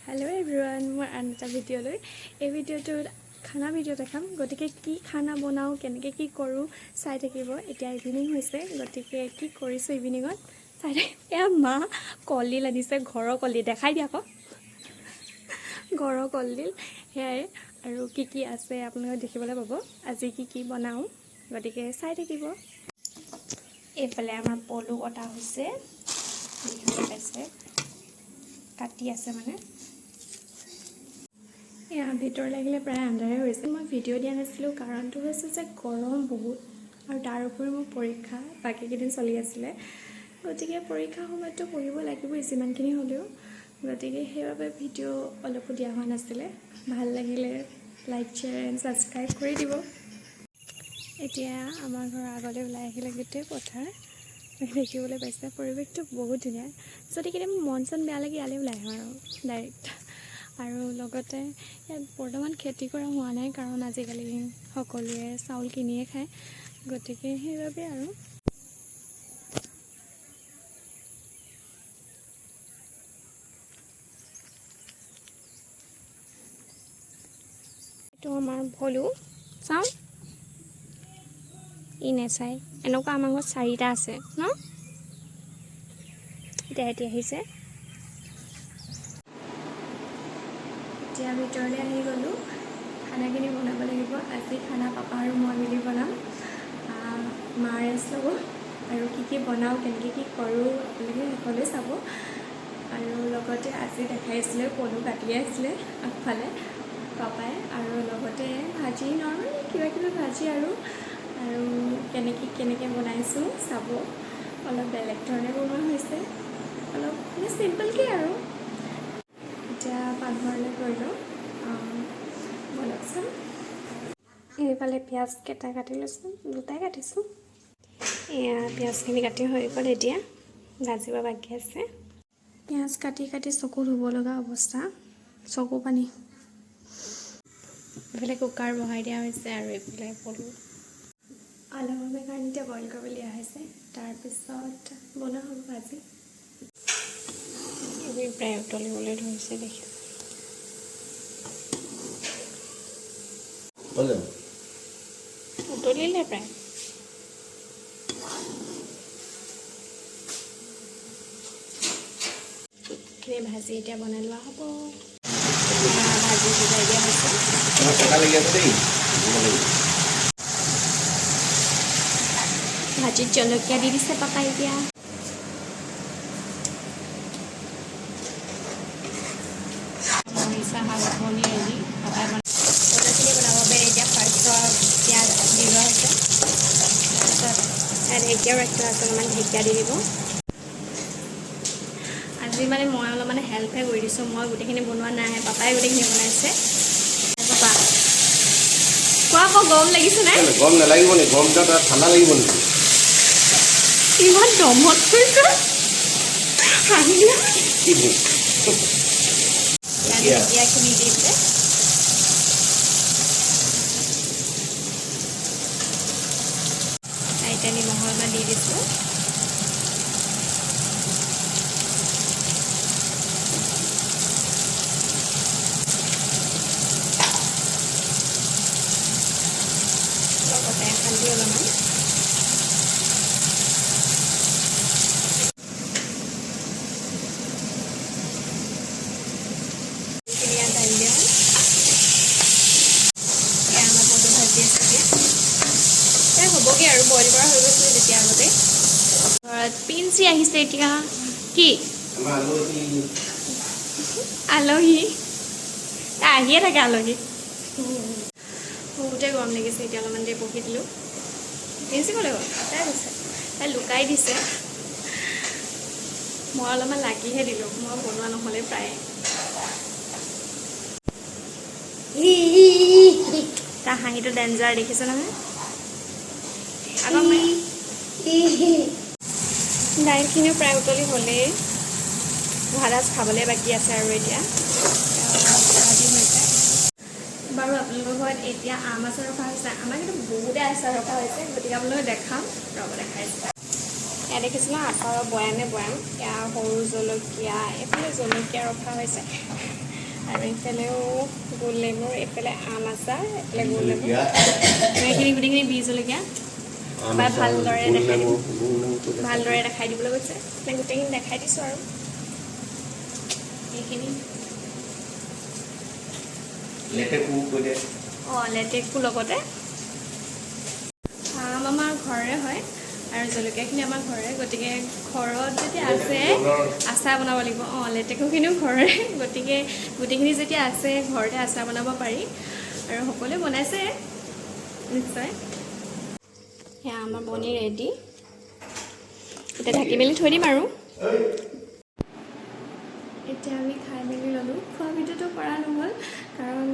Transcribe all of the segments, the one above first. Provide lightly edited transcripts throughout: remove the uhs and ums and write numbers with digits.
Hello everyone मैं आन এটা ভিডিঅ'লৈ এই ভিডিঅ'টোত খানা ভিডিঅ' দেখাম গতিকে কি খানা বনাও কেনেকৈ কি কৰোঁ চাই থাকিব এতিয়া ইভিনিং হৈছে গতিকে কি কৰিছোঁ ইভিনিঙত চাই এয়া মা কলডিল আনিছে ঘৰৰ কলডিল দেখাই দিয়া আকৌ ঘৰৰ কলডিল সেয়াই আৰু কি আছে আপোনালোকে দেখিবলৈ পাব আজি কি বনাওঁ গতিকে চাই থাকিব এইফালে আমাৰ পলু কটা হৈছে দেখিবলৈ পাইছে কাটি আছে মানে यहाँ भर लगे प्राय आंधारे मैं भिडिओ दिया नासिलो कारण तो गरम बहुत और तार उपरि मोर परीक्षा बाकी दिन चलि आছিলে गतिके परीक्षा समय तो पढ़िब लगे जिमानखिनि हलेও गतिके সেইভাবে भिडिओ अलपो दिया हुआ नाছিলে ভাল লাগিলে लाइक शेयर एंड सब्सक्राइब कर দিব এতিয়া আমাৰ ঘৰৰ আগলৈ ওলাই আহিলে গোটেই পথাৰ দেখিবলৈ পাইছে পৰিৱেশটো বহুত ধুনীয়া যদি কেতিয়াবা মন চন বেয়া লাগে ইয়ালৈ ওলাই আহোঁ আৰু ডাইৰেক্ট আৰু লগতে ইয়াত বৰ্তমান খেতি কৰা হোৱা নাই কাৰণ আজিকালি সকলোৱে চাউল কিনিয়ে খায় গতিকে সেইভাবে আৰু এইটো আমাৰ ভলু চাওঁ ই নেচাই এনেকুৱা আমাৰ ঘৰত 4টা আছে ন এতিয়া আহিছে এতিয়া ভিতৰলৈ আহি গ'লোঁ খানাখিনি বনাব লাগিব আজি খানা পাপা আৰু মই মিলি বনাম মাৰ ৰেষ্ট ল'ব আৰু কি বনাওঁ কেনেকৈ কি কৰোঁ আপোনালোকে সকলোৱে চাব আৰু লগতে আজি দেখাইছিলে পলু কাটি আছিলে আগফালে পাপাই আৰু লগতে ভাজি নৰ্মেল কিবা ভাজি আৰু কেনেকৈ বনাইছোঁ চাব অলপ বেলেগ ধৰণে বনোৱা হৈছে অলপ মানে চিম্পলকৈ আৰু এতিয়া পাকঘৰলৈ গৈ লওঁ বলকচোন এইফালে পিঁয়াজ কেইটা কাটি লৈছোঁ 2টাই কাটিছোঁ এয়া পিঁয়াজখিনি কাটি হৈ গ'ল এতিয়া ভাজিব বাকী আছে পিঁয়াজ কাটি চকু ধুব লগা অৱস্থা চকু পানী এইফালে কুকাৰ বহাই দিয়া হৈছে আৰু এইফালে পলু আলুভাৱে কাৰণে এতিয়া বইল কৰিবলৈ দিয়া হৈছে তাৰপিছত বনোৱা হ'ব ভাজি এইবোৰ প্ৰায় উতলিবলৈ ধৰিছে দেখি উতলিলে প্ৰায় ভাজি এতিয়া বনাই লোৱা হ'ব ভাজি সিজাই দিয়া হৈছে ভাজিত জলকীয়া দি দিছে পাপাই এতিয়া পটাখিনি বনাব পাৰে এতিয়া ফাৰ্ষ্টত পিঁয়াজ দি লোৱা হৈছে তাৰপিছত ঢেকীয়াও ৰাখি লোৱা আছে অলপমান ঢেকীয়া দি দিব আজি মানে মই অলপমান হেল্পহে কৰি দিছোঁ মই গোটেইখিনি বনোৱা নাই পাপাই গোটেইখিনি বনাইছে পাপা কোৱা আকৌ গৰম লাগিছে নাই গৰম নালাগিব নি গৰম ঠাণ্ডা লাগিব নেকি ইমান দমত কৰিছে কি ভোক ঢেকীয়াখিনি দি দিলে এতিয়া নিমখ অলপমান দি দিছোঁ লগতে হালধি অলপমান দাইল দিয়া আমাৰ পলু ভাজি আছে হ'বগৈ আৰু বইল কৰা হৈ গৈছিলে তেতিয়া আগতে ঘৰত পিঞ্চি আহিছে এতিয়া কি আলহী আহিয়ে থাকে আলহী বহুতে গৰম লাগিছে এতিয়া অলপমান দেৰি বহি দিলোঁ পিঞ্চি ক'লে গ'ল তাই গৈছে তাই লুকাই দিছে মই অলপমান লাগিহে দিলোঁ মই বনোৱা নহ'লে প্ৰায় তাৰ হাঁহিটো ডেঞ্জাৰ দেখিছে নহয় দাইলখিনিও প্ৰায় উতলি হ'লেই ভাত খাবলৈ বাকী আছে আৰু এতিয়া ভাজি হৈছে বাৰু আপোনালোকৰ ঘৰত এতিয়া আম আচাৰ ৰখা হৈছে আমাৰ কিন্তু বহুতে আচাৰ ৰখা হৈছে গতিকে আপোনালোকে দেখাম ৰ'ব দেখাইছে এয়া দেখিছোঁ ন আচাৰৰ বয়ামে বয়াম এয়া সৰু জলকীয়া এইফালে জলকীয়া ৰখা হৈছে আৰু এইফালেও গোল নেমুৰ, এইফালে আম আচাৰ, এইফালে গোল নেমু, এইখিনি গোটেইখিনি বীজ জলকীয়া ভালদৰে দেখাই দিবলৈ গৈছে। গোটেইখিনি দেখাই দিছোঁ আৰু এইখিনি লেটেকু লগতে আম আমাৰ ঘৰৰে হয় আৰু জলকীয়াখিনি আমাৰ ঘৰৰে, গতিকে ঘৰত যেতিয়া আছে আচাৰ বনাব লাগিব। লেটেকুখিনিও ঘৰৰে, গতিকে গোটেইখিনি যেতিয়া আছে ঘৰতে আচাৰ বনাব পাৰি আৰু সকলোৱে বনাইছে নিশ্চয়। সেয়া আমাৰ বনি ৰেডি, এতিয়া ঢাকি মেলি থৈ দিম আৰু এতিয়া আমি খাই মেলি ল'লোঁ। খোৱা ভিডিঅ'টো কৰা নহ'ল কাৰণ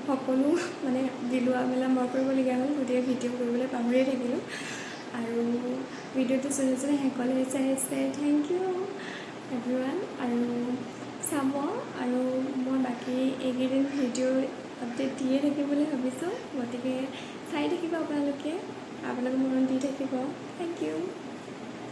সকলো মানে বিলোৱা মেলা মই কৰিবলগীয়া হ'ল, গতিকে ভিডিঅ' কৰিবলৈ পাহৰিয়ে থাকিলোঁ। আৰু ভিডিঅ'টো যোনে যোনে শেষলৈ চাইছে থেংক ইউ এভৰিৱান। আৰু চাব, আৰু মই বাকী এইকেইদিন ভিডিঅ' আপডেট দিয়ে থাকিম বুলি ভাবিছোঁ, গতিকে চাই থাকিব আপোনালোকে, আপোনালোকে মনত দি থাকিব। Thank U.